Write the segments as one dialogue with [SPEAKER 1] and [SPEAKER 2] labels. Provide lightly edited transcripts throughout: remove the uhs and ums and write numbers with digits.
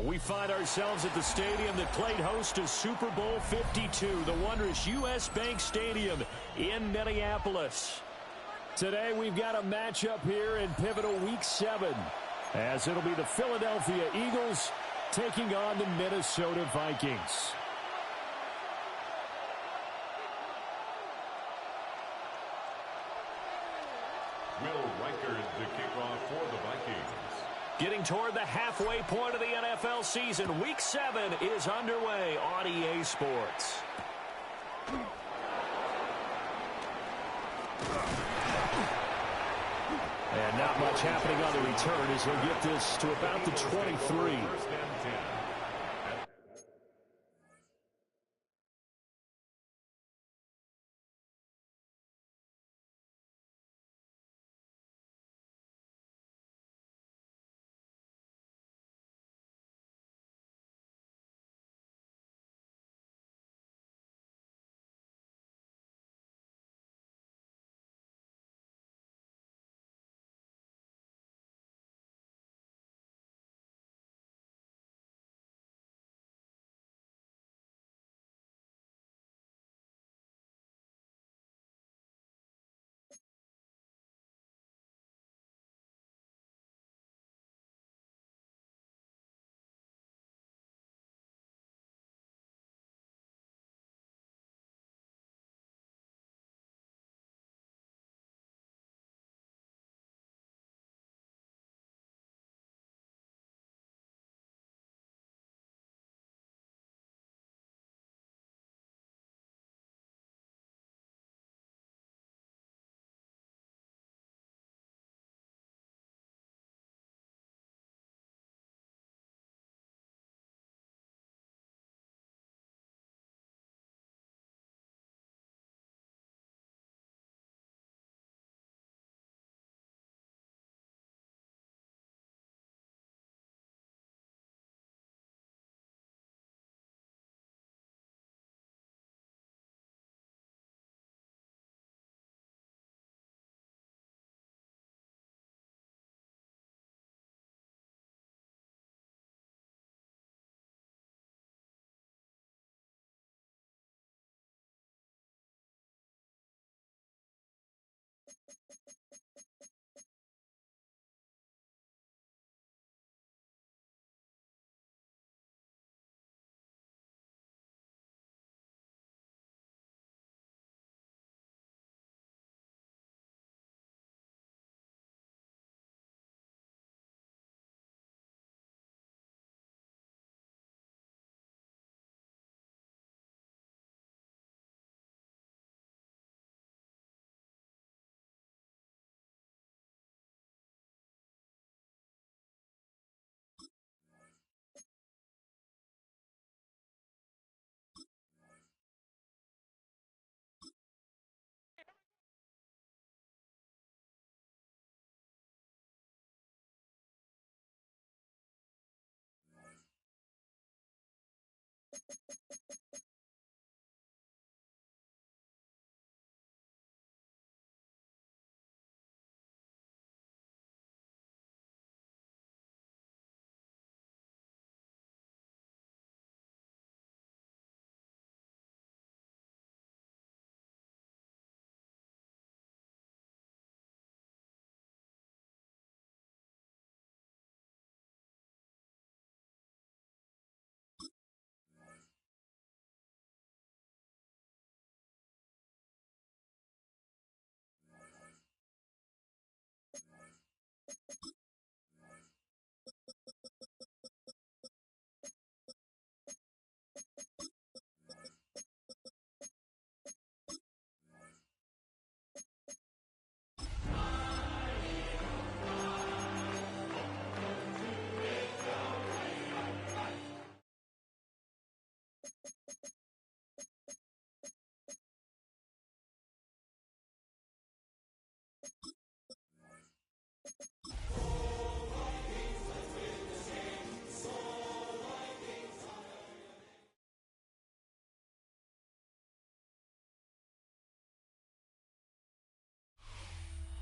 [SPEAKER 1] And we find ourselves at the stadium that played host to Super Bowl 52, the wondrous U.S. Bank Stadium in Minneapolis. Today we've got a matchup here in pivotal Week 7, as it'll be the Philadelphia Eagles taking on the Minnesota Vikings.
[SPEAKER 2] Will Riker to kick off for the Vikings.
[SPEAKER 1] Getting toward the halfway point of the NFL season, Week 7 is underway on EA Sports. And not much happening on the return as he'll get this to about the 23.
[SPEAKER 2] First and 10.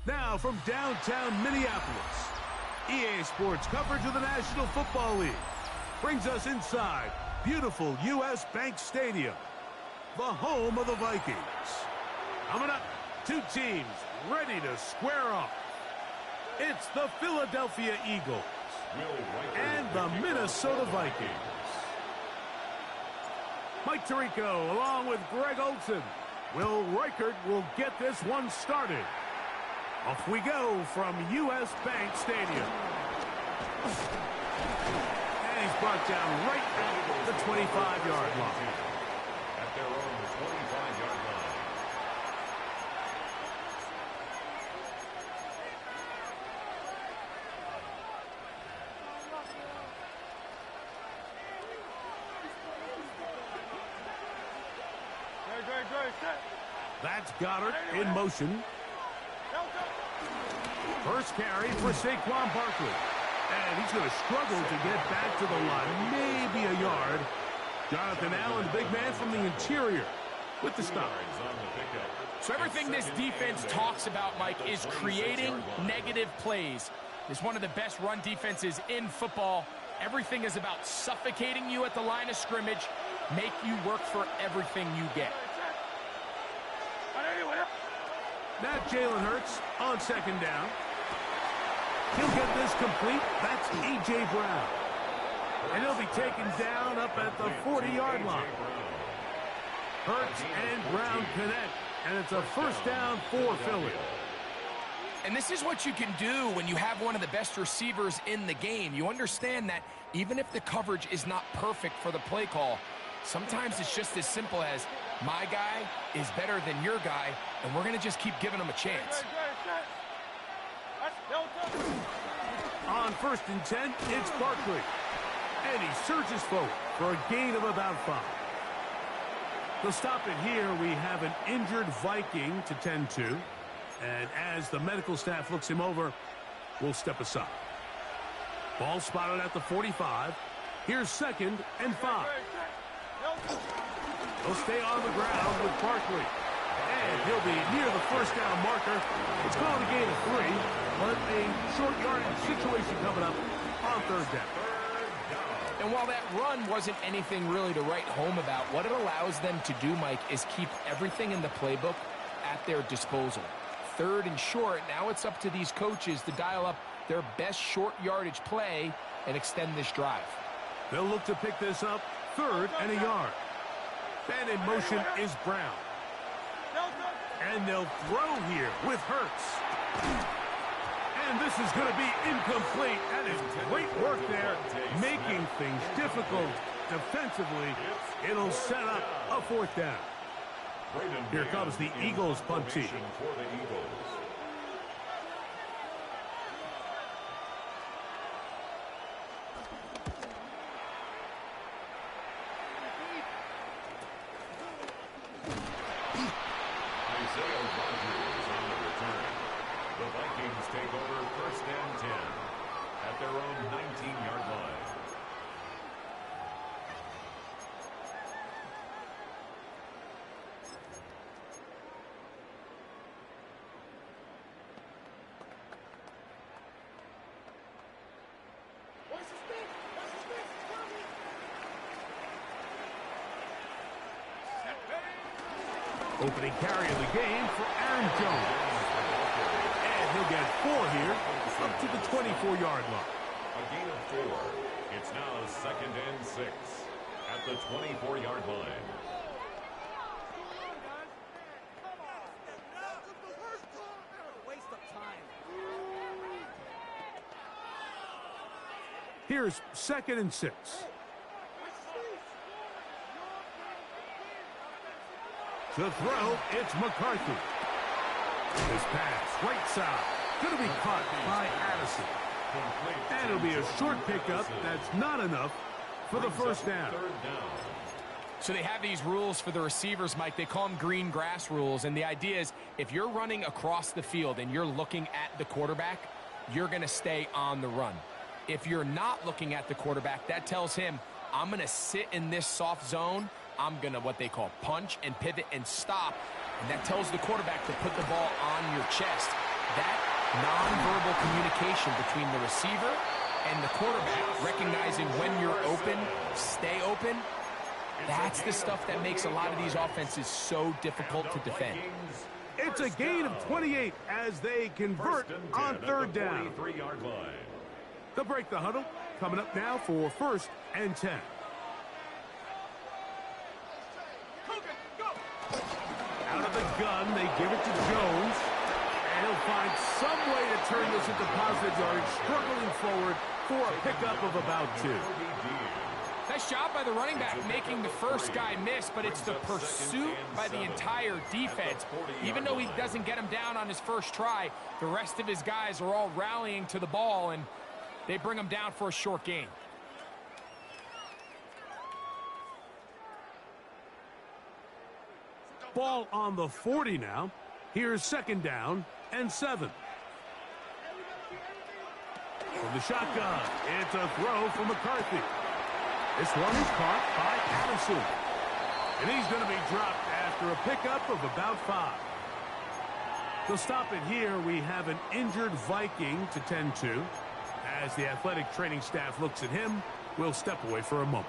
[SPEAKER 3] Now from downtown Minneapolis, EA Sports coverage of the National Football League. brings us inside beautiful U.S. Bank Stadium, the home of the Vikings. Coming up, two teams ready to square off. It's the Philadelphia Eagles and the Minnesota Vikings. Mike Tirico along with Greg Olsen. Will Reichert will get this one started. Off we go from U.S. Bank Stadium. And he's brought down right at the 25-yard line.
[SPEAKER 2] At their own 25-yard line.
[SPEAKER 3] That's Goddard in motion. First carry for Saquon Barkley. And he's going to struggle to get back to the line. Maybe a yard. Jonathan Allen, the big man from the interior, with the stop.
[SPEAKER 4] So everything this defense talks about, Mike, is creating negative plays. It's one of the best run defenses in football. Everything is about suffocating you at the line of scrimmage, make you work for everything you get.
[SPEAKER 3] Now Jalen Hurts on second down. He'll get this complete. That's A.J. Brown. And he'll be taken down up at the 40-yard line. Hurts and Brown connect. And it's a first down for Philly.
[SPEAKER 4] And this is what you can do when you have one of the best receivers in the game. You understand that even if the coverage is not perfect for the play call, sometimes it's just as simple as, my guy is better than your guy, and we're going to just keep giving him a chance.
[SPEAKER 3] On 1st and 10, it's Barkley. And he surges forward for a gain of about 5. To stop it here, we have an injured Viking to tend to. And as the medical staff looks him over, we'll step aside. Ball spotted at the 45. Here's 2nd and 5. He'll stay on the ground with Barkley. And he'll be near the first down marker. It's going to gain a 3, but a short yardage situation coming up on 3rd down.
[SPEAKER 4] And while that run wasn't anything really to write home about, what it allows them to do, Mike, is keep everything in the playbook at their disposal. 3rd and short, now it's up to these coaches to dial up their best short yardage play and extend this drive.
[SPEAKER 3] They'll look to pick this up 3rd and a yard. And in motion is Brown. And they'll throw here with Hurts. And this is going to be incomplete. That is great work there, making things difficult defensively. It'll set up a 4th down. Here comes the Eagles punt team.
[SPEAKER 2] Take over 1st and 10 at their own 19-yard line.
[SPEAKER 3] Opening carry of the game for Aaron Jones. He'll get 4 here, up to the 24-yard line.
[SPEAKER 2] A gain of 4. It's now 2nd and 6 at the 24-yard line.
[SPEAKER 5] Waste of time.
[SPEAKER 3] Here's 2nd and 6. To throw, it's McCarthy. This pass, right side, going to be caught by Addison. And it'll be a short pickup. That's not enough for the first down.
[SPEAKER 4] So they have these rules for the receivers, Mike. They call them green grass rules. And the idea is if you're running across the field and you're looking at the quarterback, you're going to stay on the run. If you're not looking at the quarterback, that tells him, I'm going to sit in this soft zone. I'm going to what they call punch and pivot and stop. And that tells the quarterback to put the ball on your chest. That nonverbal communication between the receiver And the quarterback recognizing when you're open, stay open, that's the stuff that makes a lot of these offenses so difficult to defend.
[SPEAKER 3] It's a gain of 28 as they convert on third down. They'll break the huddle. Coming up now for 1st and 10. Out of the gun, they give it to Jones. And he'll find some way to turn this into positive yardage, struggling forward for a pickup of about 2.
[SPEAKER 4] Nice job by the running back making the first guy miss, but it's the pursuit by the entire defense. Even though he doesn't get him down on his first try, the rest of his guys are all rallying to the ball, and they bring him down for a short gain.
[SPEAKER 3] Ball on the 40 now. Here's 2nd down and 7. From the shotgun, it's a throw from McCarthy. This one is caught by Addison. And he's going to be dropped after a pickup of about 5. They'll stop it here. We have an injured Viking to tend to. As the athletic training staff looks at him, we'll step away for a moment.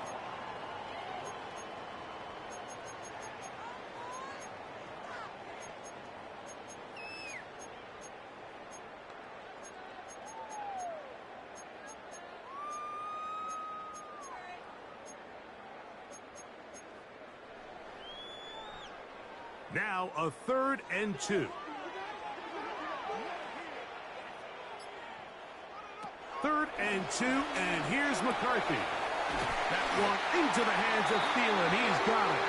[SPEAKER 3] Now a 3rd and 2. 3rd and 2, and here's McCarthy. That one into the hands of Thielen. He's got it.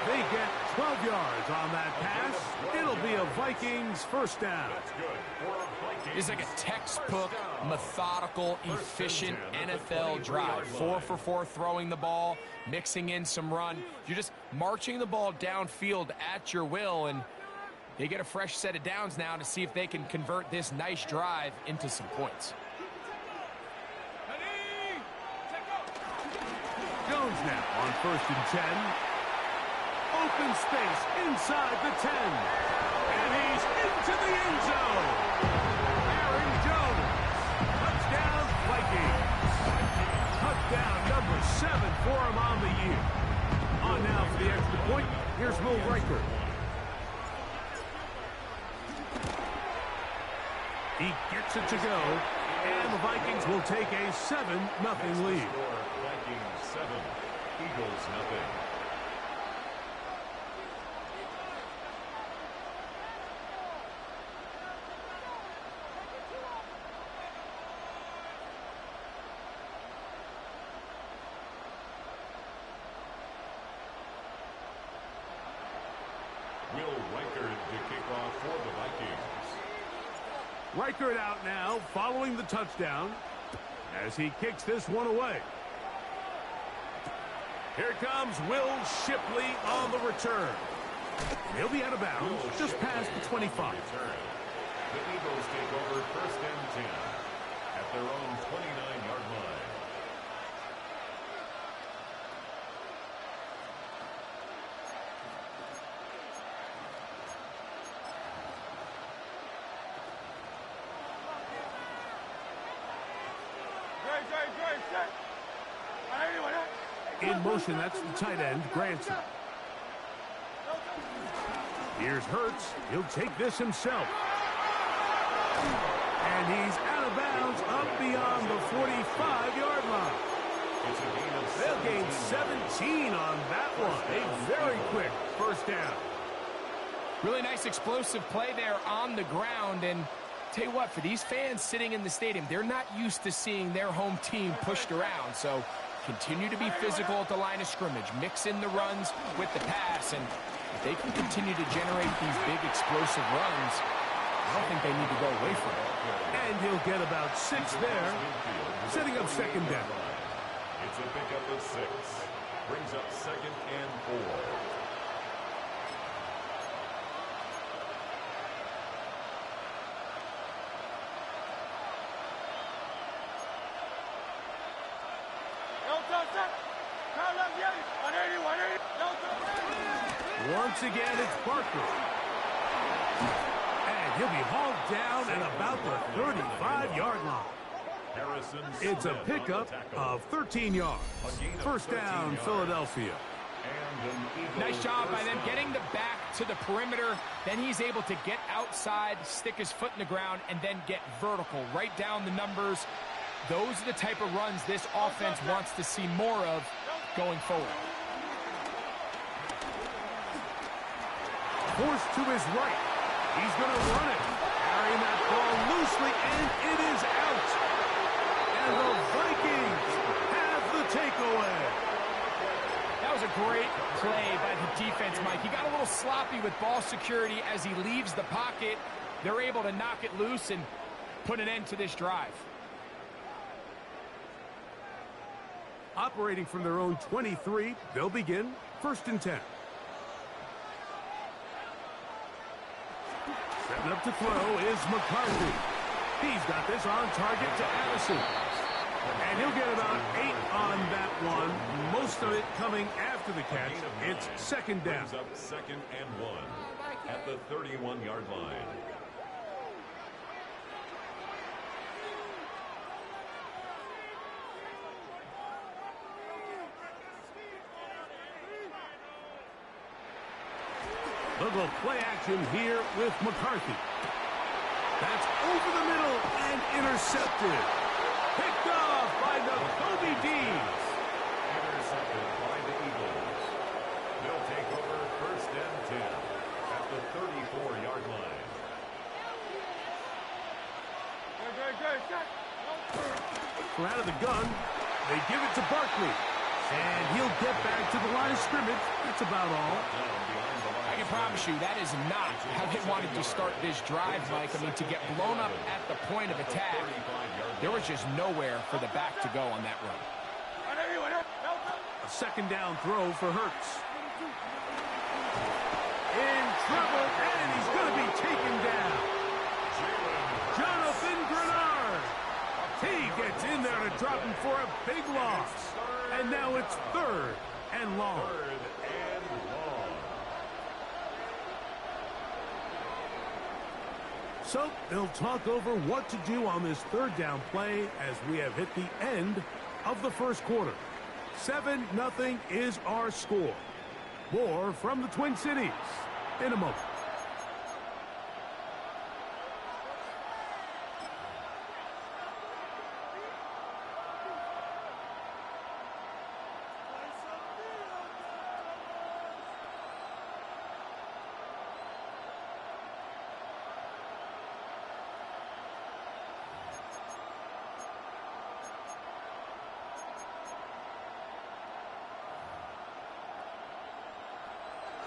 [SPEAKER 3] They get 12 yards on that pass. It'll be a Vikings 1st down.
[SPEAKER 4] It's like a textbook, methodical, efficient NFL drive. 4 for 4 throwing the ball, mixing in some run. You're just marching the ball downfield at your will, and they get a fresh set of downs now to see if they can convert this nice drive into some points.
[SPEAKER 3] Jones now on 1st and 10. Open space inside the 10. And he's into the end zone. Aaron Jones. Touchdown, Vikings. Touchdown number 7 for him on the year. On now for the extra point. Here's Will Riker. He gets it to go. And the Vikings will take a 7-0 lead.
[SPEAKER 2] Vikings 7, Eagles nothing. Will Riker to kick off for the Vikings.
[SPEAKER 3] Reichert out now, following the touchdown, as he kicks this one away. Here comes Will Shipley on the return. He'll be out of bounds, just past the 25.
[SPEAKER 2] The Eagles take over 1st and 10 at their own 29-yard line.
[SPEAKER 3] In motion, that's the tight end, Granson. Here's Hurts. He'll take this himself. And he's out of bounds up beyond the 45-yard line. They'll gain 17 on that one. A very quick 1st down.
[SPEAKER 4] Really nice explosive play there on the ground. And tell you what, for these fans sitting in the stadium, they're not used to seeing their home team pushed around. So continue to be physical at the line of scrimmage. Mix in the runs with the pass. And if they can continue to generate these big explosive runs, I don't think they need to go away from it.
[SPEAKER 3] And he'll get about 6 there, setting up 2nd down.
[SPEAKER 2] It's a pickup of 6. Brings up 2nd and 4.
[SPEAKER 3] Once again, it's Parker. And he'll be hauled down at about the 35-yard line. It's a pickup of 13 yards. First down, Philadelphia.
[SPEAKER 4] Nice job by them getting the back to the perimeter. Then he's able to get outside, stick his foot in the ground, and then get vertical. Right down the numbers. Those are the type of runs this offense wants to see more of going forward.
[SPEAKER 3] Forced to his right. He's going to run it. Carrying that ball loosely, and it is out. And the Vikings have the takeaway.
[SPEAKER 4] That was a great play by the defense, Mike. He got a little sloppy with ball security as he leaves the pocket. They're able to knock it loose and put an end to this drive.
[SPEAKER 3] Operating from their own 23, they'll begin 1st and 10. Setting up to throw is McCarthy. He's got this on target to Addison. And he'll get about 8 on that one. Most of it coming after the catch. It's 2nd down.
[SPEAKER 2] Brings up 2nd and 1 at the 31-yard line.
[SPEAKER 3] They'll go play action here with McCarthy. That's over the middle and intercepted. Picked off by Kobe Dees.
[SPEAKER 2] Intercepted by the Eagles. They'll take over 1st and 10 at the 34-yard line.
[SPEAKER 3] From out of the gun, they give it to Barkley. And he'll get back to the line of scrimmage. That's about all.
[SPEAKER 4] I can promise you that is not how they wanted to start this drive, Mike. I mean, to get blown up at the point of attack, there was just nowhere for the back to go on that run.
[SPEAKER 3] A 2nd down throw for Hurts. In trouble, and he's going to be taken down. Jonathan Grenard. He gets in there to drop him for a big loss. And now it's 3rd and long. So they'll talk over what to do on this 3rd down play as we have hit the end of the 1st quarter. 7-0 is our score. More from the Twin Cities in a moment.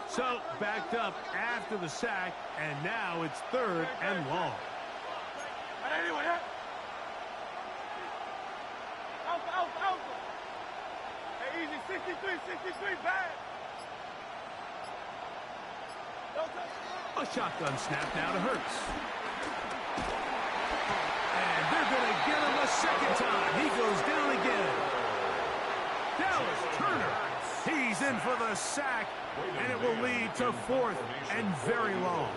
[SPEAKER 3] So, backed up after the sack, and now it's 3rd and long.
[SPEAKER 5] Easy, 63, bad.
[SPEAKER 3] A shotgun snap now to Hurts. And they're going to get him a 2nd time. He goes down again. Dallas Turner. He's in for the sack, and it will lead to 4th and very long.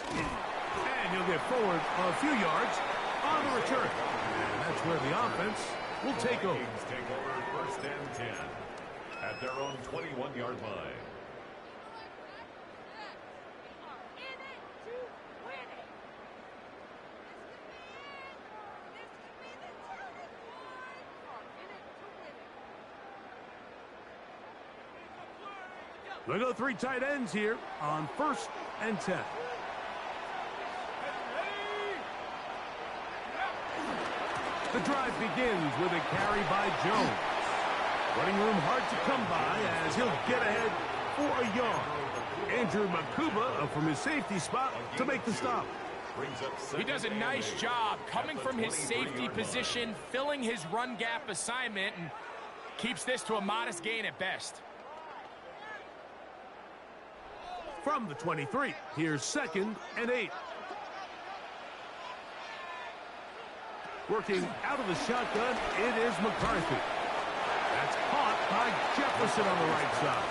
[SPEAKER 3] And he'll get forward a few yards on the return. And that's where the offense will take over.
[SPEAKER 2] Take over 1st and 10 at their own 21-yard line.
[SPEAKER 3] We'll go 3 tight ends here on 1st and 10. The drive begins with a carry by Jones. Running room hard to come by as he'll get ahead for a yard. Andrew Makuba from his safety spot to make the stop.
[SPEAKER 4] He does a nice job coming from his safety position, filling his run gap assignment, and keeps this to a modest gain at best.
[SPEAKER 3] From the 23, here's 2nd and 8. Working out of the shotgun, it is McCarthy. That's caught by Jefferson on the right side.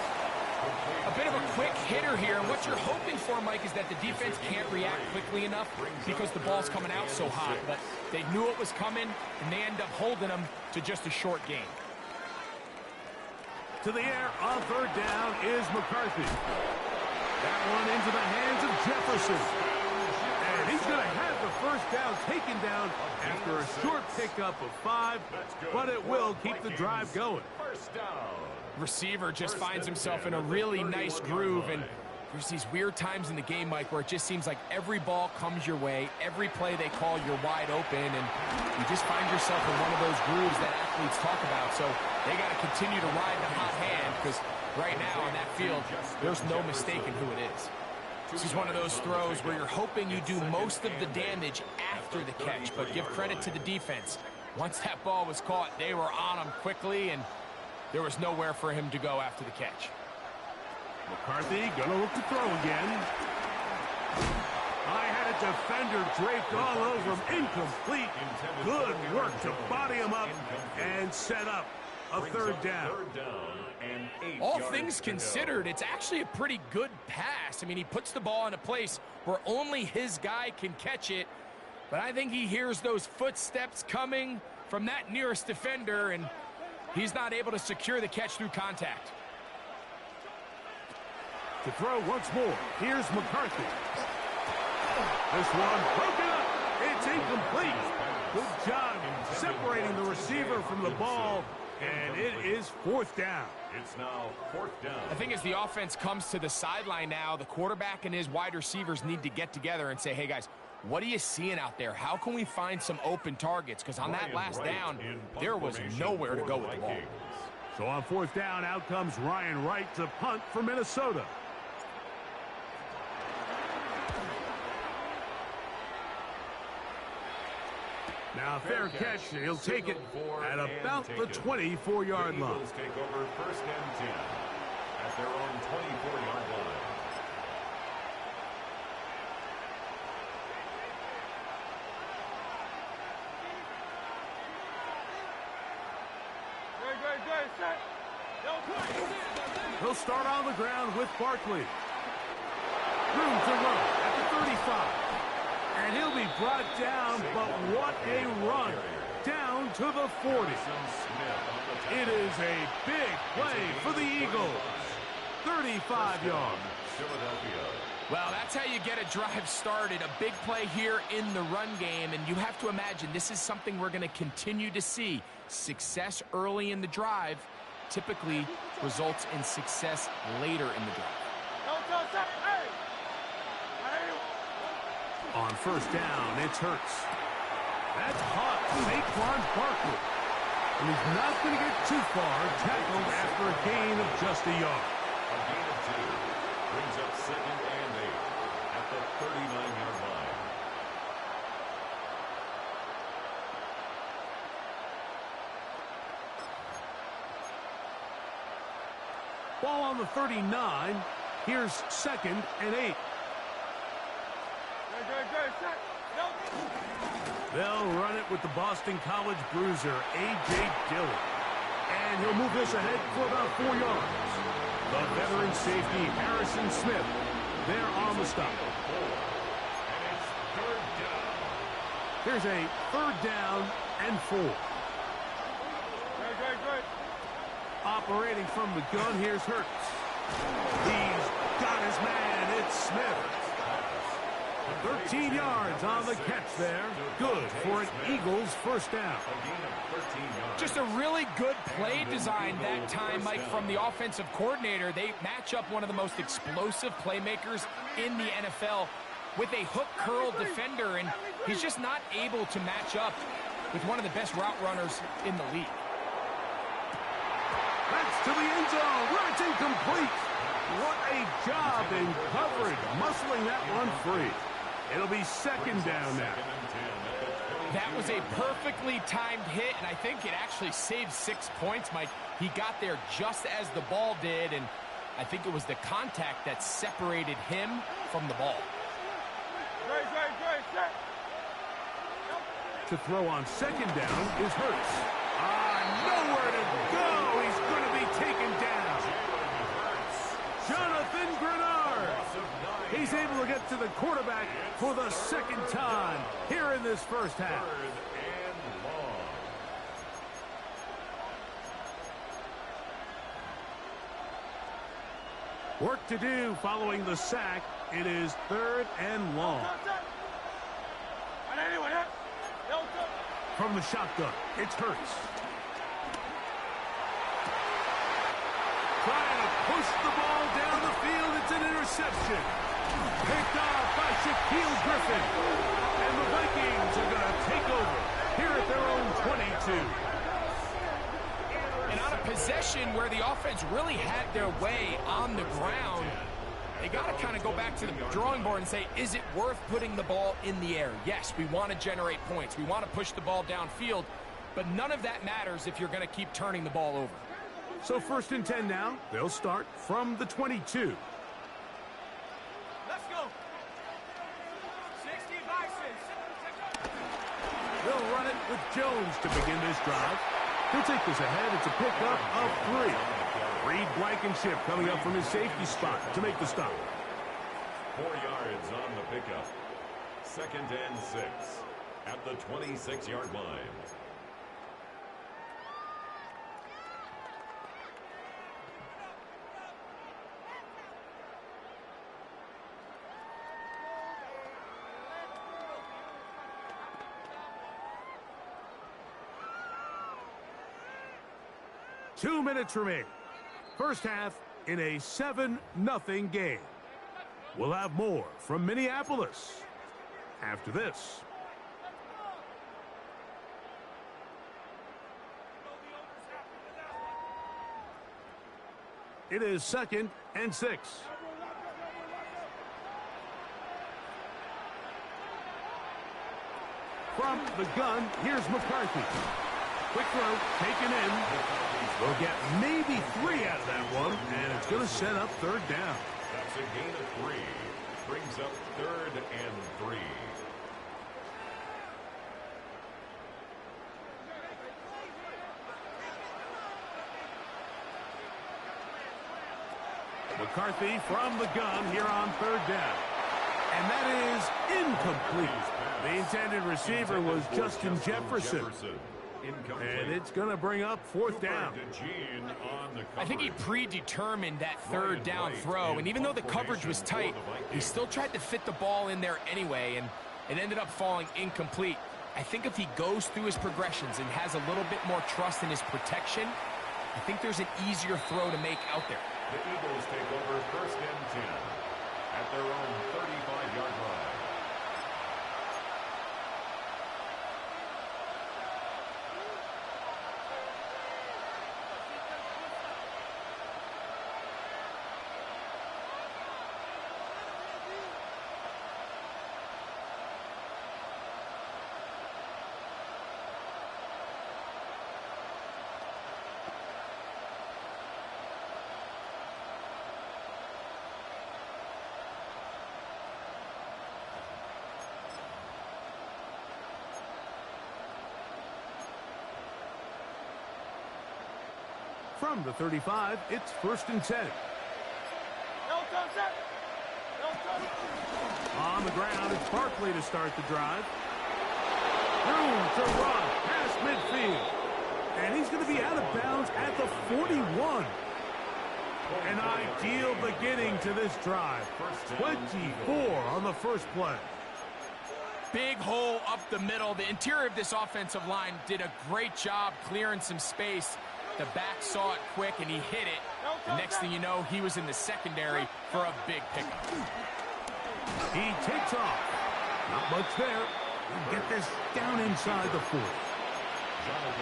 [SPEAKER 4] here. And what you're hoping for, Mike, is that the defense can't react quickly enough because the ball's coming out so hot. But they knew it was coming, and they end up holding them to just a short gain.
[SPEAKER 3] To the air on third down is McCarthy. That one into the hands of Jefferson. And he's going to have the first down taken down after a short pickup of 5, but it will keep the drive going.
[SPEAKER 4] Receiver just finds himself in a really nice groove, and there's these weird times in the game, Mike, where it just seems like every ball comes your way, every play they call, you're wide open, and you just find yourself in one of those grooves that athletes talk about. So they got to continue to ride the hot hand, because right now on that field, there's no mistaking who it is. This is one of those throws where you're hoping you do most of the damage after the catch, but give credit to the defense. Once that ball was caught, they were on him quickly, and there was nowhere for him to go after the catch.
[SPEAKER 3] McCarthy gonna look to throw again. I had a defender draped all over him. Incomplete. Good work to body him up and set up a third down.
[SPEAKER 4] All things considered, it's actually a pretty good pass. I mean, he puts the ball in a place where only his guy can catch it. But I think he hears those footsteps coming from that nearest defender, and he's not able to secure the catch through contact.
[SPEAKER 3] To throw once more, here's McCarthy. This one broken up. It's incomplete. Good job separating the receiver from the ball, and it is fourth down.
[SPEAKER 2] It's now fourth down.
[SPEAKER 4] I think as the offense comes to the sideline now, the quarterback and his wide receivers need to get together and say, hey, guys, what are you seeing out there? How can we find some open targets? Because on that last down, there was nowhere to go with the ball.
[SPEAKER 3] So on fourth down, out comes Ryan Wright to punt for Minnesota. Now, fair catch. He'll take it at about the 24-yard line.
[SPEAKER 2] Eagles take over first and 10 at their own 24-yard line.
[SPEAKER 3] He'll start on the ground with Barkley. Room to run at the 35. And he'll be brought down, but what a run. Down to the 40. It is a big play for the Eagles. 35 yards.
[SPEAKER 4] Well, that's how you get a drive started. A big play here in the run game, and you have to imagine this is something we're going to continue to see. Success early in the drive typically results in success later in the drive.
[SPEAKER 3] On first down, it's Hurts. That's caught Saquon Barkley. And he's not going to get too far, tackled after a gain of just a yard.
[SPEAKER 2] A gain of 2 brings up second and 8 at the 39-yard line.
[SPEAKER 3] Ball on the 39. Here's second and 8. They'll run it with the Boston College bruiser, A.J. Dillon. And he'll move this ahead for about 4 yards. The veteran safety, Harrison Smith, there on the stop.
[SPEAKER 2] And it's third down.
[SPEAKER 3] Here's a third down and 4. Operating from the gun, here's Hurts. He's got his man, it's Smith. 13 yards on the catch there. Good for an Eagles first down.
[SPEAKER 4] Just a really good play design that time, Mike, from the offensive coordinator. They match up one of the most explosive playmakers in the NFL with a hook curl defender, and he's just not able to match up with one of the best route runners in the league.
[SPEAKER 3] That's to the end zone where it's incomplete. What a job in coverage, muscling that one free. It'll be second down now.
[SPEAKER 4] That was a perfectly timed hit, and I think it actually saved 6 points, Mike. He got there just as the ball did, and I think it was the contact that separated him from the ball.
[SPEAKER 3] To throw on second down is Hurts. Nowhere to go. He's going to be taken down. Jonathan Grenard He's able to get to the quarterback for the second time here in this first half.
[SPEAKER 2] Third and long.
[SPEAKER 3] Work to do following the sack. It is third and long. From the shotgun, it's Hurts. Trying to push the ball down the field. It's an interception. Picked off by Shaquille Griffin. And the Vikings are going to take over here at their own 22.
[SPEAKER 4] And on a possession where the offense really had their way on the ground, they got to kind of go back to the drawing board and say, is it worth putting the ball in the air? Yes, we want to generate points. We want to push the ball downfield, but none of that matters if you're going to keep turning the ball over.
[SPEAKER 3] So first and 10 now. They'll start from the 22.
[SPEAKER 5] Let's go. 60 vices.
[SPEAKER 3] They'll run it with Jones to begin this drive. He'll take this ahead. It's a pickup of 3. Reed Blankenship coming up from his safety spot to make the stop.
[SPEAKER 2] 4 yards on the pickup. Second and 6 at the 26-yard line.
[SPEAKER 3] Two minutes remain. First half in a 7-0 game. We'll have more from Minneapolis after this. It is second and 6. From the gun, here's McCarthy. Quick throw, taken in. They'll get maybe 3 out of that one, and it's going to set up third down.
[SPEAKER 2] That's a gain of 3. Brings up third and 3.
[SPEAKER 3] McCarthy from the gun here on third down. And that is incomplete. The intended receiver was Justin Jefferson. And it's going to bring up fourth down.
[SPEAKER 4] I think he predetermined that third down throw, and even though the coverage was tight, he still tried to fit the ball in there anyway, and it ended up falling incomplete. I think if he goes through his progressions and has a little bit more trust in his protection, I think there's an easier throw to make out there.
[SPEAKER 2] The Eagles take over first and 10 at their own 35-yard line.
[SPEAKER 3] From the 35, it's first and 10. On the ground, it's Barkley to start the drive. Room to run past midfield. And he's going to be out of bounds at the 41. An ideal beginning to this drive. 24 on the first play.
[SPEAKER 4] Big hole up the middle. The interior of this offensive line did a great job clearing some space. The back saw it quick, and he hit it. The next thing you know, he was in the secondary for a big pickup.
[SPEAKER 3] He takes off. Not much there. Get this down inside the 40.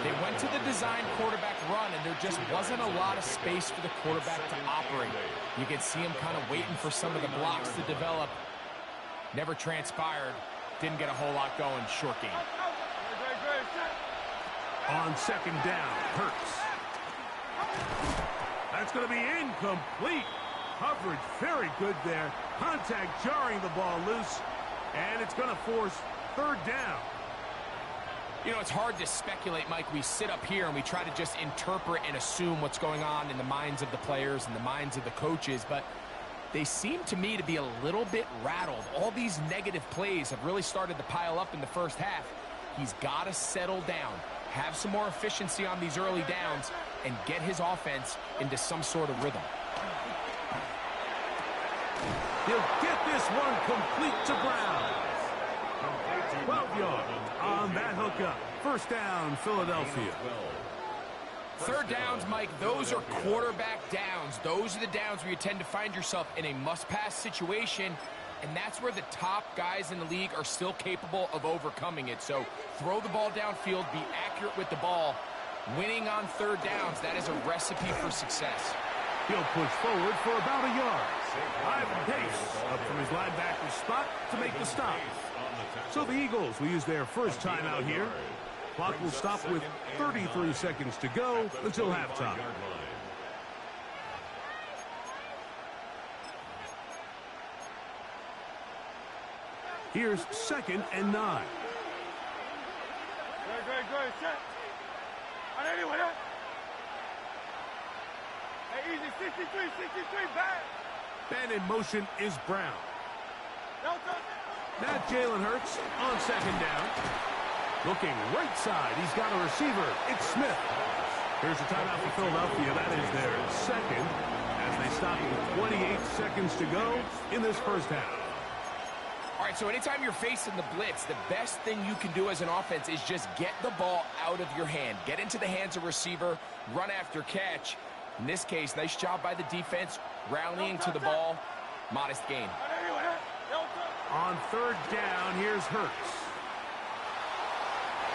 [SPEAKER 4] They went to the design quarterback run, and there just wasn't a lot of space for the quarterback to operate. You could see him kind of waiting for some of the blocks to develop. Never transpired. Didn't get a whole lot going. Short game.
[SPEAKER 3] On second down, Hurts. That's going to be incomplete. Coverage very good there. Contact jarring the ball loose. And it's going to force third down.
[SPEAKER 4] You know, it's hard to speculate, Mike. We sit up here and we try to just interpret and assume what's going on in the minds of the players and the minds of the coaches. But they seem to me to be a little bit rattled. All these negative plays have really started to pile up in the first half. He's got to settle down, have some more efficiency on these early downs, and get his offense into some sort of rhythm.
[SPEAKER 3] He'll get this one complete to Brown. 12 yards on that hookup. First down, Philadelphia.
[SPEAKER 4] Third downs, Mike, those are quarterback downs. Those are the downs where you tend to find yourself in a must-pass situation, and that's where the top guys in the league are still capable of overcoming it. So throw the ball downfield, be accurate with the ball. Winning on third downs, that is a recipe for success.
[SPEAKER 3] He'll push forward for about a yard. Ivan Pace up from his linebacker spot to make the stop. So the Eagles will use their first timeout here. Clock will stop with 33 seconds to go until halftime. Here's 2nd and 9.
[SPEAKER 5] Great. Set. Anyway, hey, easy. 63, back.
[SPEAKER 3] And in motion is Brown.
[SPEAKER 5] No touch.
[SPEAKER 3] Now Jalen Hurts on 2nd down. Looking right side. He's got a receiver. It's Smith. Here's a timeout for Philadelphia. That is their second as they stop with 28 seconds to go in this first half.
[SPEAKER 4] All right, so anytime you're facing the blitz, the best thing you can do as an offense is just get the ball out of your hand. Get into the hands of receiver, run after catch. In this case, nice job by the defense, rallying to the ball. Modest gain.
[SPEAKER 3] On 3rd down, here's Hurts.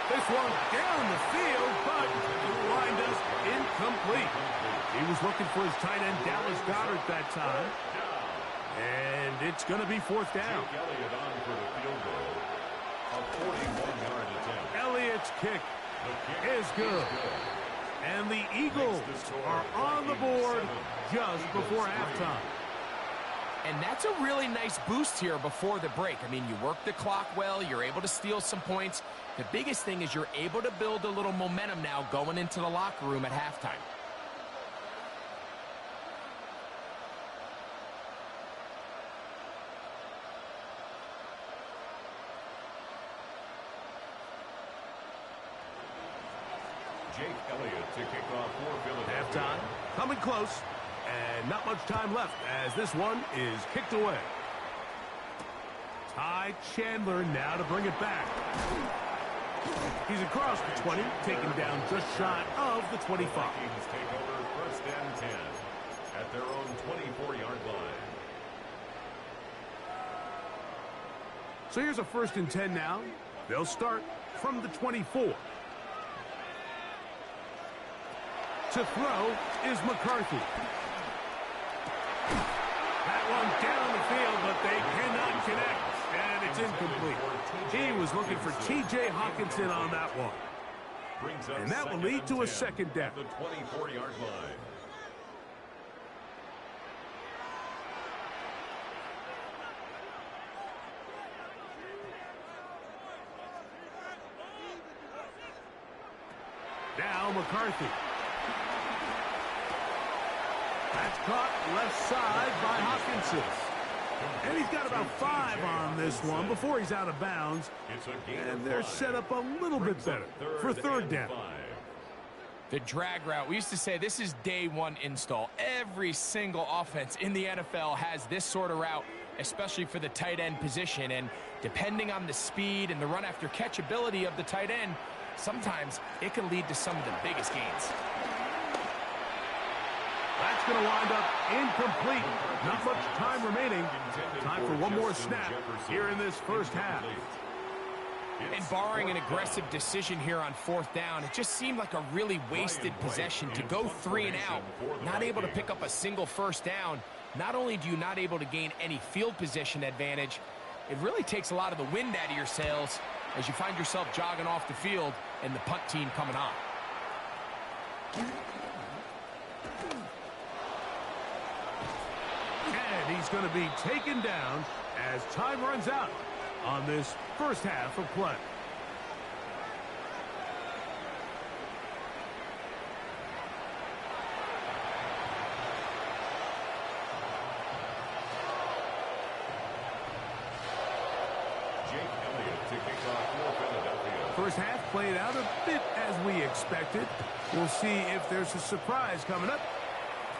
[SPEAKER 3] This one down the field, but lined up incomplete. He was looking for his tight end, Dallas Goedert, that time. And it's going to be 4th down.
[SPEAKER 2] Elliott on for the field goal. A 41-yard attempt.
[SPEAKER 3] Elliott's kick is good. And the Eagles are on the board just before halftime.
[SPEAKER 4] And that's a really nice boost here before the break. I mean, you work the clock well. You're able to steal some points. The biggest thing is you're able to build a little momentum now going into the locker room at halftime.
[SPEAKER 2] Jake Elliott to kick off for Philadelphia.
[SPEAKER 3] Halftime coming close. And not much time left as this one is kicked away. Ty Chandler now to bring it back. He's across the 20, taken down just shy of the 25.
[SPEAKER 2] Vikings take over 1st and 10 at their own 24-yard line.
[SPEAKER 3] So here's a 1st and 10 now. They'll start from the 24. To throw is McCarthy. That one down the field, but they cannot connect, and it's incomplete. He was looking for T.J. Hawkinson on that one. And that will lead to a 2nd down.
[SPEAKER 2] The 24-yard line.
[SPEAKER 3] Now McCarthy. That's caught left side by Hawkinson. And he's got about 5 on this one before he's out of bounds. And they're set up a little bit better for 3rd down.
[SPEAKER 4] The drag route. We used to say this is day one install. Every single offense in the NFL has this sort of route, especially for the tight end position. And depending on the speed and the run after catch ability of the tight end, sometimes it can lead to some of the biggest gains.
[SPEAKER 3] That's going to wind up incomplete. Not much time remaining. Time for one more snap here in this first half.
[SPEAKER 4] And barring an aggressive decision here on 4th down, it just seemed like a really wasted possession to go 3 and out, not able to pick up a single 1st down. Not only do you not able to gain any field position advantage, it really takes a lot of the wind out of your sails as you find yourself jogging off the field and the punt team coming on.
[SPEAKER 3] And he's going to be taken down as time runs out on this first half of play. First half played out a bit as we expected. We'll see if there's a surprise coming up.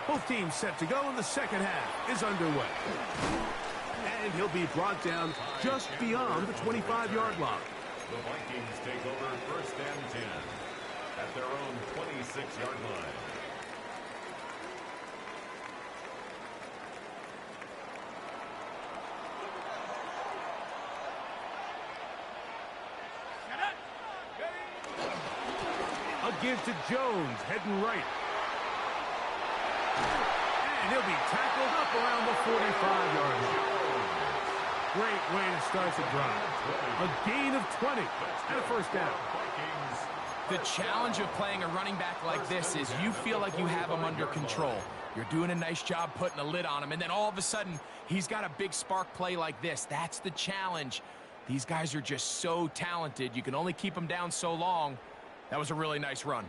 [SPEAKER 3] Both teams set to go, and the second half is underway. And he'll be brought down just beyond the 25-yard line.
[SPEAKER 2] The Vikings take over first and 10 at their own 26-yard line.
[SPEAKER 3] A give to Jones, heading right. And he'll be tackled up around the 45-yard line. Great way to start the drive. A gain of 20 and a first down.
[SPEAKER 4] The challenge of playing a running back like this is you feel like you have him under control. You're doing a nice job putting a lid on him, and then all of a sudden, he's got a big spark play like this. That's the challenge. These guys are just so talented. You can only keep them down so long. That was a really nice run.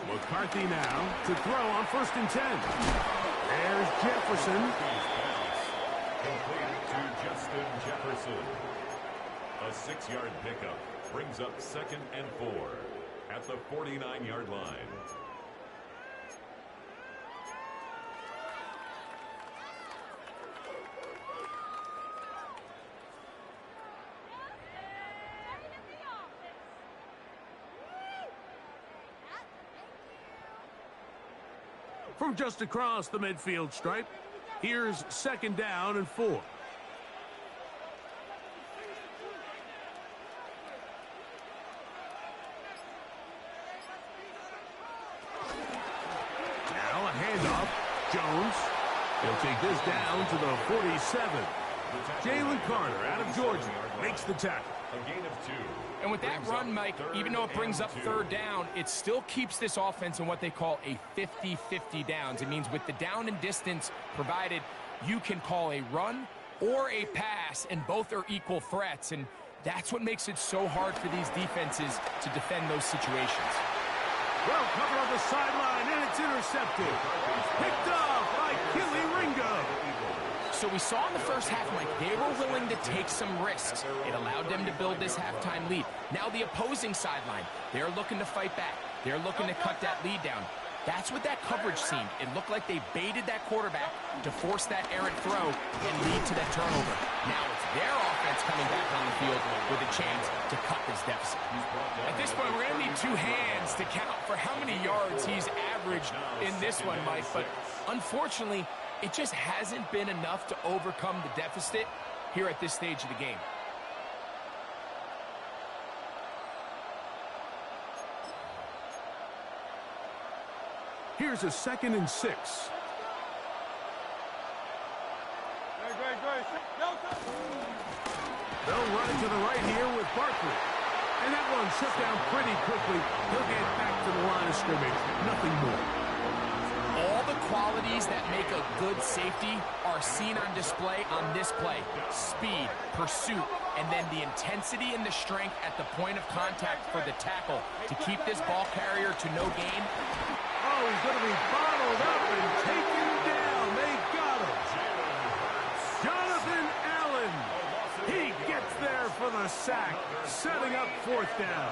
[SPEAKER 3] McCarthy now to throw on first and 10. There's Jefferson.
[SPEAKER 2] Completed to Justin Jefferson. A 6-yard pickup brings up second and 4 at the 49-yard line.
[SPEAKER 3] From just across the midfield stripe, here's second down and 4. Now a handoff. Jones. He'll take this down to the 47. Jalen Carter out of Georgia makes the tackle.
[SPEAKER 2] A gain of 2.
[SPEAKER 4] And with that run, Mike, even though it brings up third down, it still keeps this offense in what they call a 50-50 downs. It means with the down and distance provided, you can call a run or a pass, and both are equal threats. And that's what makes it so hard for these defenses to defend those situations.
[SPEAKER 3] Well covered on the sideline, and it's intercepted. Picked off by Killy Ringo.
[SPEAKER 4] So we saw in the first half, Mike, they were willing to take some risks. It allowed them to build this halftime lead. Now the opposing sideline, they're looking to fight back. They're looking to cut that lead down. That's what that coverage seemed. It looked like they baited that quarterback to force that errant throw and lead to that turnover. Now it's their offense coming back on the field with a chance to cut this deficit. At this point, we're going to need 2 hands to count for how many yards he's averaged in this one, Mike. But unfortunately, it just hasn't been enough to overcome the deficit here at this stage of the game.
[SPEAKER 3] Here's a 2nd and 6. They'll run it to the right here with Barkley. And that one shut down pretty quickly. He'll get back to the line of scrimmage. Nothing more.
[SPEAKER 4] All the qualities that make a good safety are seen on display on this play. Speed, pursuit, and then the intensity and the strength at the point of contact for the tackle to keep this ball carrier to no gain.
[SPEAKER 3] Oh, he's going to be bottled up and taken down. They got him. Jonathan Allen. He gets there for the sack, setting up 4th down.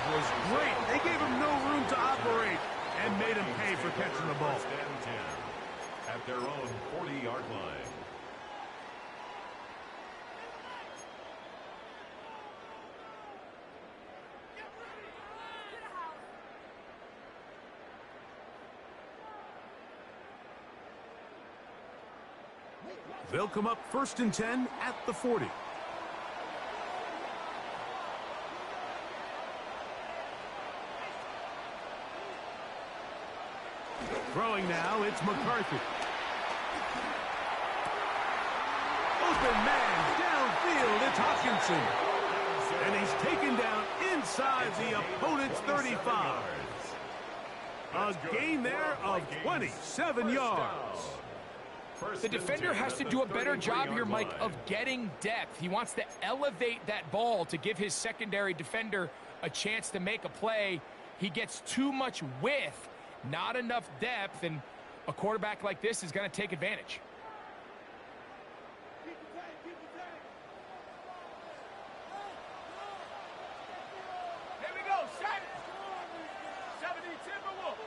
[SPEAKER 3] Was great. They gave him no room to operate and made him pay for catching the ball.
[SPEAKER 2] First and 10 at their own 40-yard line.
[SPEAKER 3] They'll come up 1st and 10 at the 40. Throwing now, it's McCarthy. Open man, downfield, it's Hopkinson. And he's taken down inside the opponent's 35. A gain there of 27 yards.
[SPEAKER 4] The defender has to do a better job here, Mike, of getting depth. He wants to elevate that ball to give his secondary defender a chance to make a play. He gets too much width, not enough depth, and a quarterback like this is going to take advantage.
[SPEAKER 5] Here we go, set. 70 Timberwolves.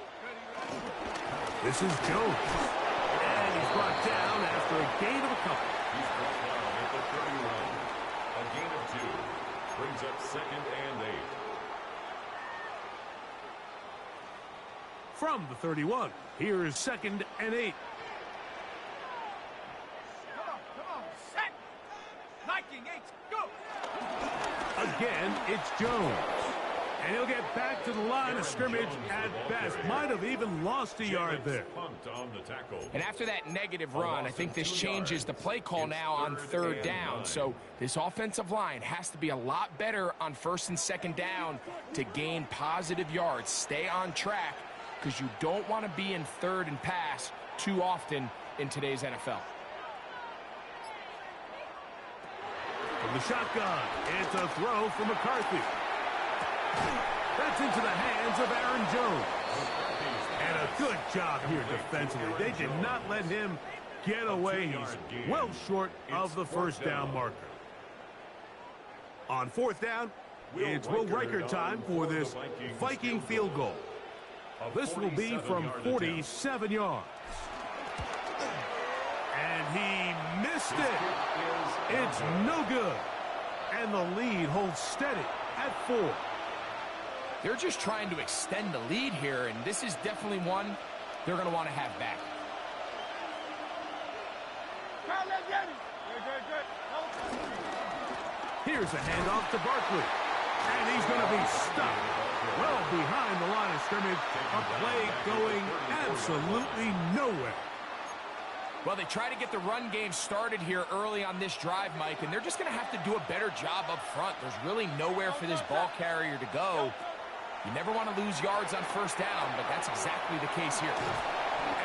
[SPEAKER 3] This is Jones. And he's brought down after a gain of a couple.
[SPEAKER 2] He's brought down at the 31. A gain of 2. Brings up 2nd and 8.
[SPEAKER 3] From the 31, here is 2nd and 8.
[SPEAKER 5] Come on, set. Liking 8, go.
[SPEAKER 3] Again, it's Jones. And he'll get back to the line of scrimmage at best. Might have even lost a yard there.
[SPEAKER 2] Pumped on the tackle.
[SPEAKER 4] And after that negative run, I think this changes the play call now on 3rd down. So this offensive line has to be a lot better on 1st and 2nd down to gain positive yards. Stay on track, because you don't want to be in 3rd and pass too often in today's NFL.
[SPEAKER 3] From the shotgun, it's a throw from McCarthy. That's into the hands of Aaron Jones. And a good job here defensively. They did not let him get away. He's well short of the 1st down marker. On 4th down, it's Will Riker time for this Viking field goal. This will be from 47 yards. And he missed it. It's no good. And the lead holds steady at 4.
[SPEAKER 4] They're just trying to extend the lead here, and this is definitely one they're going to want to have back.
[SPEAKER 3] Here's a handoff to Barkley. And he's going to be stuck well behind the line of scrimmage. A play going absolutely nowhere.
[SPEAKER 4] Well, they try to get the run game started here early on this drive, Mike, and they're just going to have to do a better job up front. There's really nowhere for this ball carrier to go. You never want to lose yards on 1st down, but that's exactly the case here.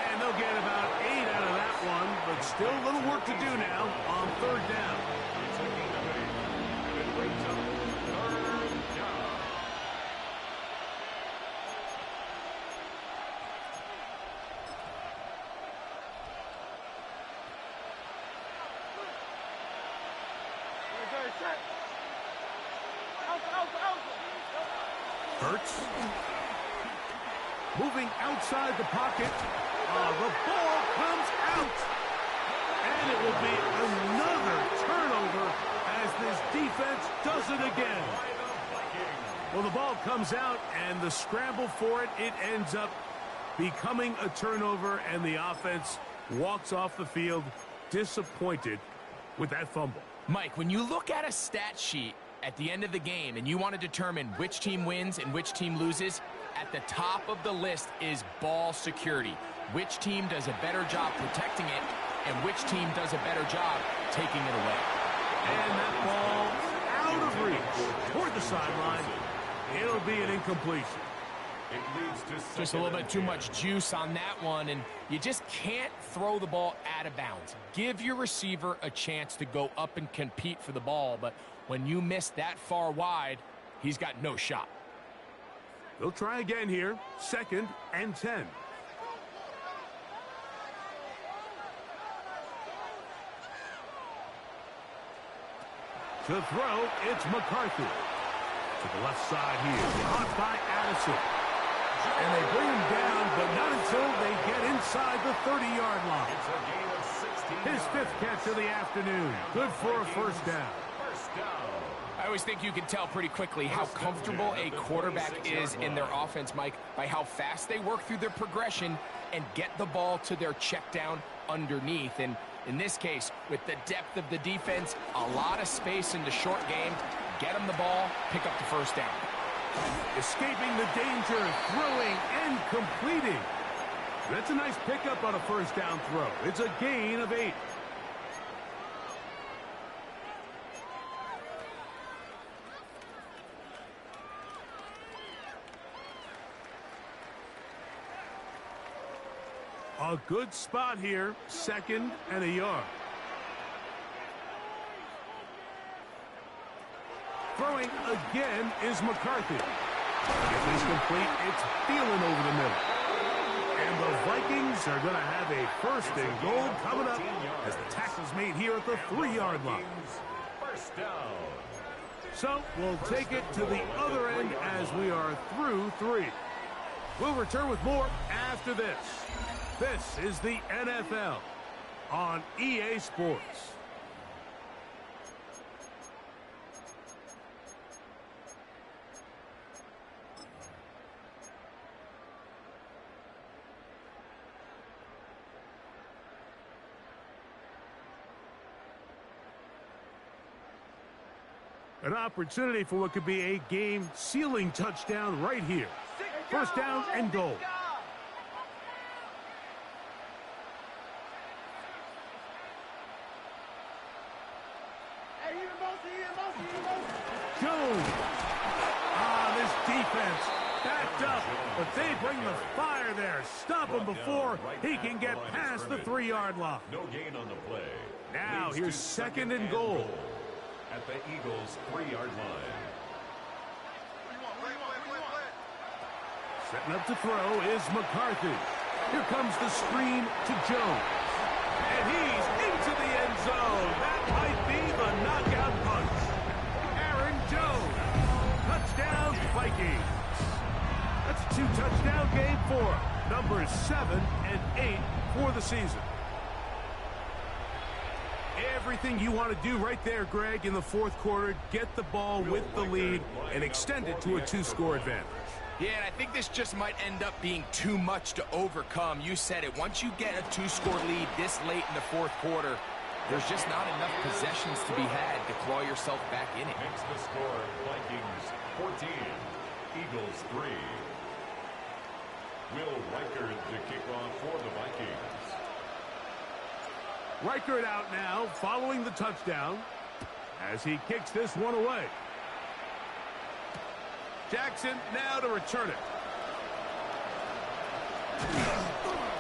[SPEAKER 3] And they'll get about 8 out of that one, but still a little work to do now on 3rd down.
[SPEAKER 2] It's a gain of 8. And it brings up 3rd down.
[SPEAKER 5] Set. Out.
[SPEAKER 3] Hurts. Moving outside the pocket. The ball comes out. And it will be another turnover as this defense does it again. Well, the ball comes out, and the scramble for it, it ends up becoming a turnover, and the offense walks off the field disappointed with that fumble.
[SPEAKER 4] Mike, when you look at a stat sheet at the end of the game and you want to determine which team wins and which team loses, at the top of the list is ball security. Which team does a better job protecting it and which team does a better job taking it away.
[SPEAKER 3] And that ball out of reach toward the sideline. It'll be an incompletion.
[SPEAKER 2] It leads to
[SPEAKER 4] Just a little bit too much juice on that one, and you just can't throw the ball out of bounds. Give your receiver a chance to go up and compete for the ball, but when you miss that far wide, he's got no shot.
[SPEAKER 3] They'll try again here. 2nd and 10. To throw, it's McCarthy. To the left side here. Caught by Addison. And they bring him down, but not until they get inside the 30-yard line.
[SPEAKER 2] It's a gain of 16
[SPEAKER 3] His 5th catch of the afternoon. Good for a 1st down.
[SPEAKER 2] First down.
[SPEAKER 4] I always think you can tell pretty quickly how comfortable a quarterback is in their offense, Mike, by how fast they work through their progression and get the ball to their check down underneath. And in this case, with the depth of the defense, a lot of space in the short game, get them the ball, pick up the 1st down.
[SPEAKER 3] Escaping the danger, throwing, and completing. That's a nice pickup on a 1st down throw. It's a gain of 8. A good spot here, 2nd and a yard. Throwing again is McCarthy. If it's complete, it's feeling over the middle. And the Vikings are going to have a 1st and goal coming up as the tackle's made here at the 3-yard line.
[SPEAKER 2] First down.
[SPEAKER 3] So we'll take it to the other end as we are through 3. We'll return with more after this. This is the NFL on EA Sports. An opportunity for what could be a game-sealing touchdown right here. 1st down and goal. Jones. This defense backed up, but they bring the fire there. Stop him before he can get past the 3-yard line.
[SPEAKER 2] No gain on the play.
[SPEAKER 3] Now here's 2nd and goal.
[SPEAKER 2] At the Eagles' 3-yard line.
[SPEAKER 3] Setting up to throw is McCarthy. Here comes the screen to Jones. And he's into the end zone. That might be the knockout punch. Aaron Jones. Touchdown, Vikings. That's a 2-touchdown game for him. Numbers 7 and 8 for the season. Everything you want to do right there, Greg, in the 4th quarter. Get the ball with the lead and extend it to a 2-score advantage.
[SPEAKER 4] Yeah, and I think this just might end up being too much to overcome. You said it. Once you get a 2-score lead this late in the 4th quarter, there's just not enough possessions to be had to claw yourself back in it.
[SPEAKER 2] Makes the score Vikings 14, Eagles 3. Will Reichard to kick off for the Vikings.
[SPEAKER 3] Reichard out now following the touchdown as he kicks this one away. Jackson now to return it.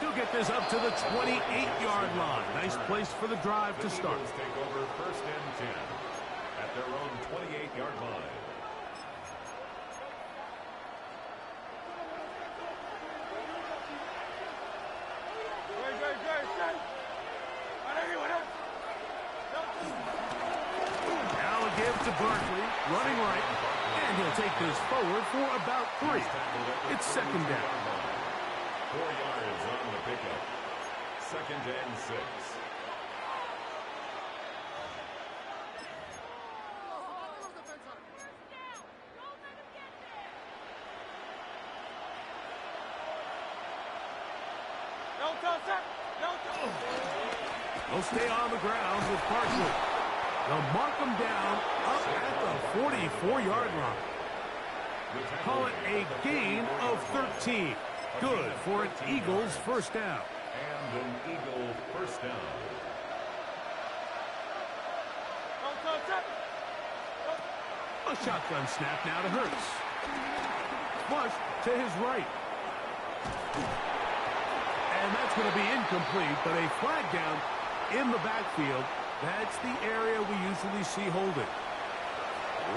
[SPEAKER 3] He'll get this up to the 28-yard line. Nice place for the drive to start.
[SPEAKER 2] The Eagles take over 1st and 10 at their own 28-yard line.
[SPEAKER 3] To Barkley, running right, and he'll take this forward for about 3. It's 2nd down.
[SPEAKER 2] 4 yards on the pickup. 2nd and 6.
[SPEAKER 3] They'll stay on the ground with Barkley. They'll mark him down up at the 44-yard line. Call it a gain of 13. Good for an Eagles 1st down.
[SPEAKER 2] And an Eagle 1st down.
[SPEAKER 3] A shotgun snap now to Hurts. Flush to his right. And that's going to be incomplete, but a flag down in the backfield. That's the area we usually see holding.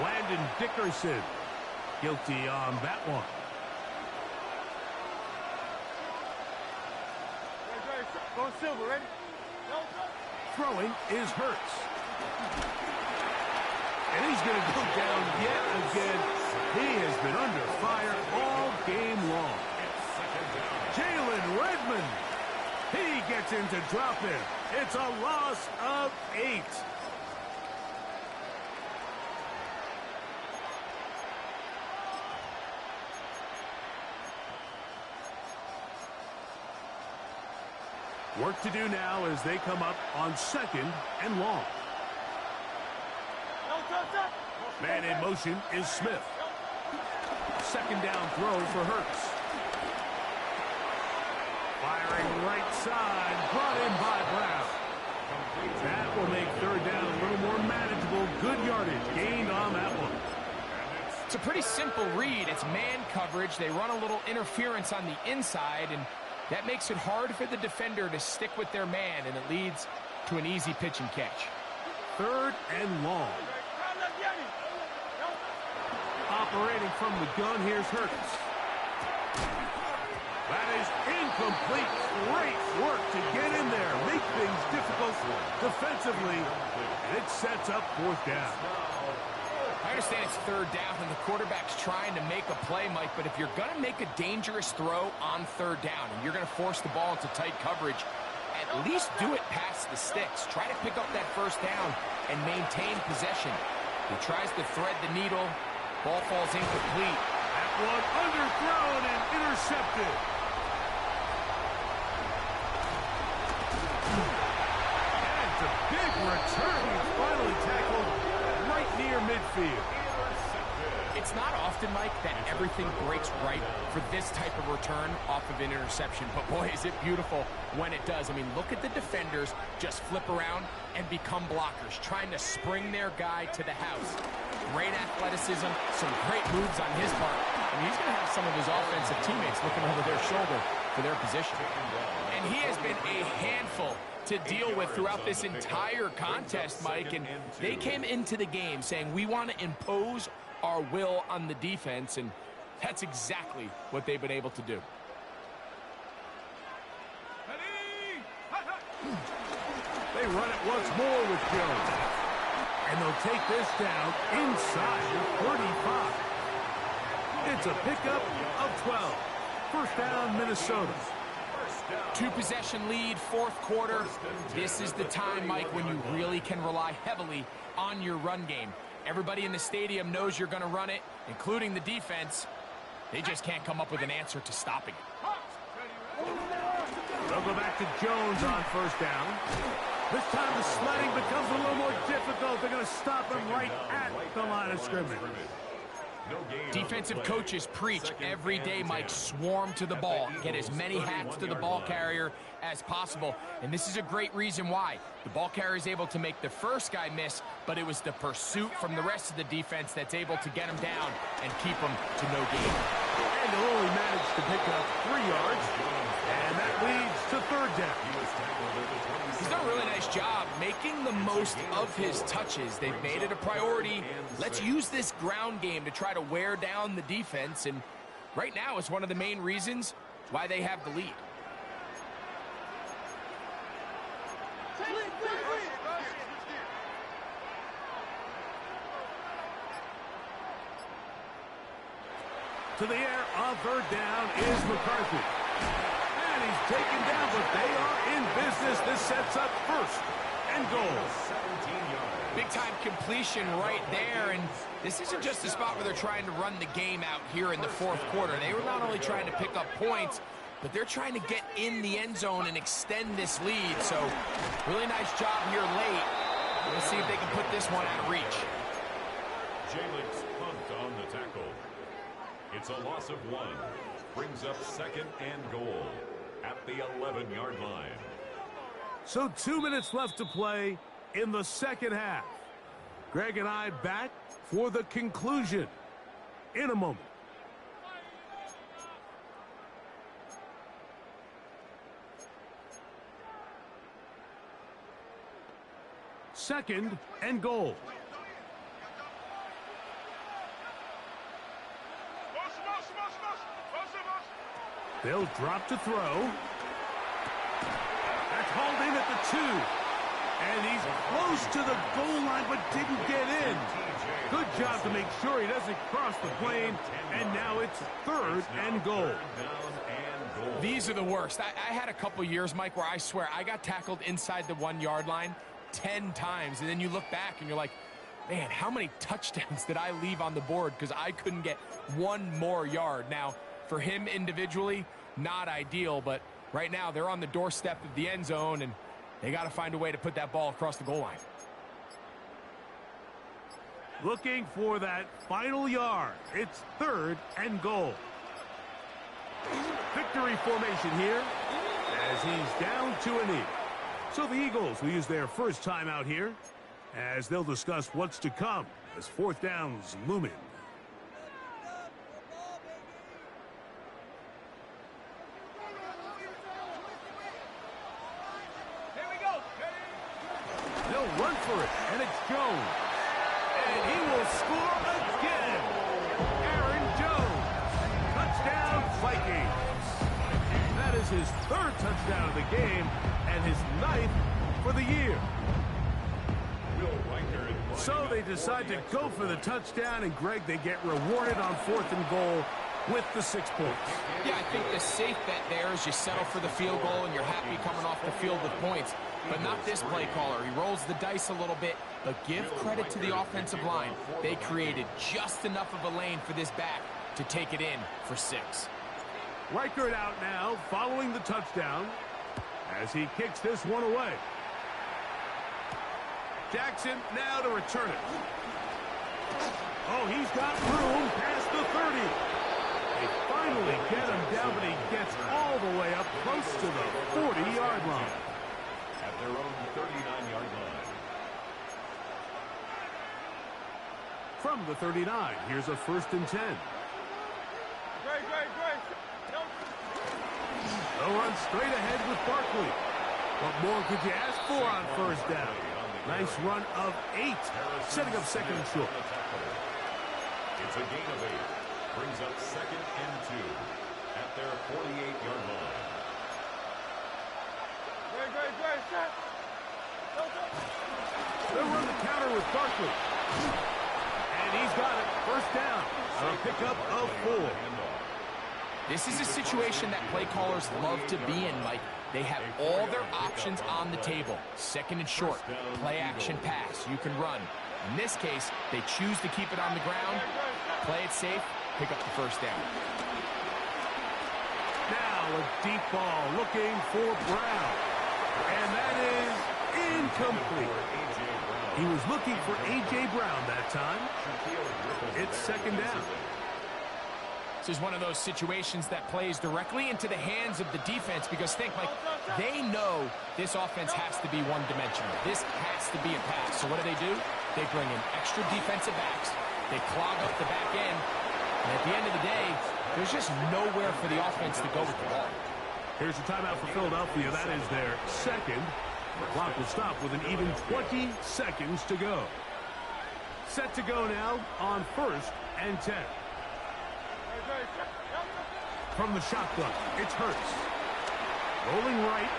[SPEAKER 3] Landon Dickerson guilty on that one.
[SPEAKER 5] Go Silver, ready?
[SPEAKER 3] Throwing is Hurts. And he's going to go down yet again. He has been under fire all game long. Jalen Redmond. He gets into drop in. It's a loss of 8. Work to do now as they come up on 2nd and long. Man in motion is Smith. 2nd down throw for Hurts. Firing right side, brought in by Brown. That will make 3rd down a little more manageable. Good yardage gained on that one.
[SPEAKER 4] It's a pretty simple read. It's man coverage. They run a little interference on the inside, and That makes it hard for the defender to stick with their man, and it leads to an easy pitch and catch.
[SPEAKER 3] 3rd and long. Operating from the gun, here's Hurts. That is incomplete. Great work to get in there, make things difficult defensively, and it sets up 4th down.
[SPEAKER 4] I understand it's 3rd down and the quarterback's trying to make a play, Mike, but if you're going to make a dangerous throw on 3rd down and you're going to force the ball into tight coverage, at least do it past the sticks. Try to pick up that 1st down and maintain possession. He tries to thread the needle. Ball falls incomplete.
[SPEAKER 3] That one underthrown and intercepted. And it's a big return. He's finally tackled right near midfield.
[SPEAKER 4] It's not often, Mike, that everything breaks right for this type of return off of an interception. But, boy, is it beautiful when it does. I mean, look at the defenders just flip around and become blockers, trying to spring their guy to the house. Great athleticism, some great moves on his part. And he's going to have some of his offensive teammates looking over their shoulder for their position. And he has been a handful to deal with throughout this entire contest, Mike. And they came into the game saying, we want to impose our will on the defense, and that's exactly what they've been able to do.
[SPEAKER 3] They run it once more with Jones. And they'll take this down inside the 35. It's a pickup of 12. 1st down, Minnesota.
[SPEAKER 4] 2-possession lead, 4th quarter. This is the time, Mike, when you really can rely heavily on your run game. Everybody in the stadium knows you're going to run it, including the defense. They just can't come up with an answer to stopping it.
[SPEAKER 3] They'll go back to Jones on 1st down. This time the sledding becomes a little more difficult. They're going to stop him right at the line of scrimmage.
[SPEAKER 4] Defensive coaches preach every day, Mike, swarm to the ball. Get as many hats to the ball carrier as possible. And this is a great reason why. The ball carrier is able to make the first guy miss, but it was the pursuit from the rest of the defense that's able to get him down and keep him to no gain.
[SPEAKER 3] And they'll only manage to pick up 3 yards. And that leads to 3rd down.
[SPEAKER 4] He's done a really nice job making the most of his touches. They've made it a priority. Let's use this ground game to try to wear down the defense. And right now, it's one of the main reasons why they have the lead.
[SPEAKER 3] To the air on 3rd down is McCarthy. And he's taken down, but they are in business. This sets up 1st and goal.
[SPEAKER 4] Big-time completion right there, and this isn't just a spot where they're trying to run the game out here in the 4th quarter. They were not only trying to pick up points, but they're trying to get in the end zone and extend this lead. So, really nice job here late. Let's see if they can put this one out of reach.
[SPEAKER 2] Jalen's punt on the tackle. It's a loss of 1. Brings up 2nd and goal at the 11-yard line.
[SPEAKER 3] So 2 minutes left to play in the 2nd half. Greg and I back for the conclusion in a moment. Second and goal. They'll drop to throw. That's hauled in at the 2. And he's close to the goal line but didn't get in. Good job to make sure he doesn't cross the plane. And now it's 3rd and goal.
[SPEAKER 4] These are the worst. I had a couple years, Mike, where I swear I got tackled inside the 1-yard line 10 times. And then you look back and you're like, man, how many touchdowns did I leave on the board because I couldn't get 1 more yard? Now, for him individually, not ideal, but right now they're on the doorstep of the end zone, and they got to find a way to put that ball across the goal line.
[SPEAKER 3] Looking for that final yard. It's 3rd and goal. Victory formation here as he's down to a knee. So the Eagles will use their first time out here as they'll discuss what's to come as 4th downs loom in. run for it, and it's Jones. And he will score again. Aaron Jones. Touchdown, Vikings. That is his third touchdown of the game and his 9th for the year. So they decide to go for the touchdown, and Greg, they get rewarded on 4th and goal with the 6 points.
[SPEAKER 4] Yeah, I think the safe bet there is you settle for the field goal and you're happy coming off the field with points. But not this play caller. He rolls the dice a little bit, but give credit to the offensive line. They created just enough of a lane for this back to take it in for 6.
[SPEAKER 3] Reichert out now, following the touchdown, as he kicks this one away. Jackson now to return it. Oh, he's got room past the 30. They finally get him down, but he gets all the way up close to the 40-yard line.
[SPEAKER 2] At their own 39-yard line.
[SPEAKER 3] From the 39, here's a 1st and 10. They'll run straight ahead with Barkley. What more could you ask for on 1st down? Nice run of 8, setting up 2nd and short.
[SPEAKER 2] It's a gain of 8. Brings up 2nd and 2 at their 48-yard line.
[SPEAKER 3] They'll run the counter with Barkley. And he's got it. 1st down. A pickup of 4.
[SPEAKER 4] This is a situation that play callers love to be in, Mike. They have all their options on the table. 2nd and short, play action pass, you can run. In this case, they choose to keep it on the ground, play it safe, pick up the 1st down.
[SPEAKER 3] Now a deep ball looking for Brown. And that is incomplete. He was looking for A.J. Brown that time. It's 2nd down.
[SPEAKER 4] This is one of those situations that plays directly into the hands of the defense because think, like, they know this offense has to be one-dimensional. This has to be a pass. So what do? They bring in extra defensive backs. They clog up the back end. And at the end of the day, there's just nowhere for the offense to go with the ball.
[SPEAKER 3] Here's a timeout for Philadelphia. That is their 2nd. The clock will stop with an even 20 seconds to go. Set to go now on 1st and 10. From the shotgun, it's Hurts. Rolling right.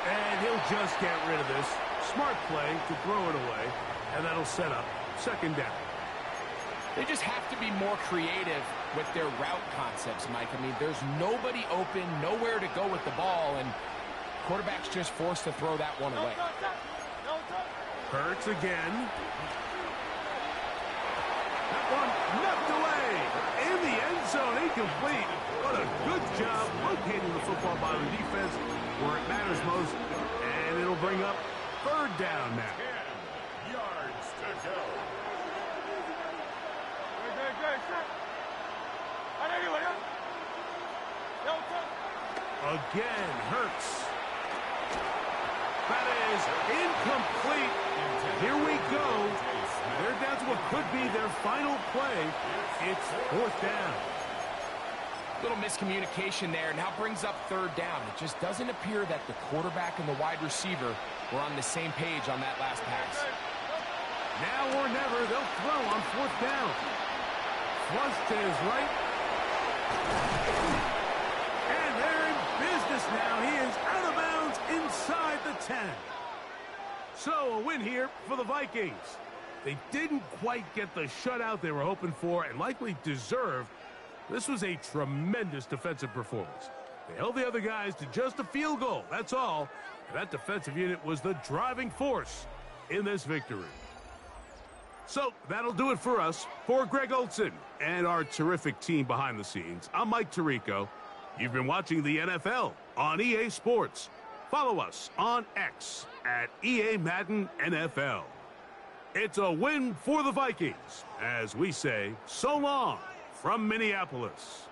[SPEAKER 3] And he'll just get rid of this. Smart play to throw it away. And that'll set up 2nd down.
[SPEAKER 4] They just have to be more creative with their route concepts, Mike. I mean, there's nobody open, nowhere to go with the ball, and quarterback's just forced to throw that one away.
[SPEAKER 3] Hurts again. That one knocked away. In the end zone, incomplete. What a good job locating the football by the defense where it matters most. And it'll bring up 3rd down now.
[SPEAKER 2] 10 yards to go.
[SPEAKER 3] Again, Hurts. That is incomplete. Here we go. They're down to what could be their final play. It's 4th down.
[SPEAKER 4] Little miscommunication there. Now brings up 3rd down. It just doesn't appear that the quarterback and the wide receiver were on the same page on that last pass.
[SPEAKER 3] Now or never, they'll throw on 4th down. Flush to his right. And they're in business now. He is out of bounds inside the 10. So a win here for the Vikings. They didn't quite get the shutout they were hoping for and likely deserved. This was a tremendous defensive performance. They held the other guys to just a field goal, that's all. And that defensive unit was the driving force in this victory. So that'll do it for us. For Greg Olson and our terrific team behind the scenes, I'm Mike Tirico. You've been watching the NFL on EA Sports. Follow us on X at EA Madden NFL. It's a win for the Vikings as we say so long from Minneapolis.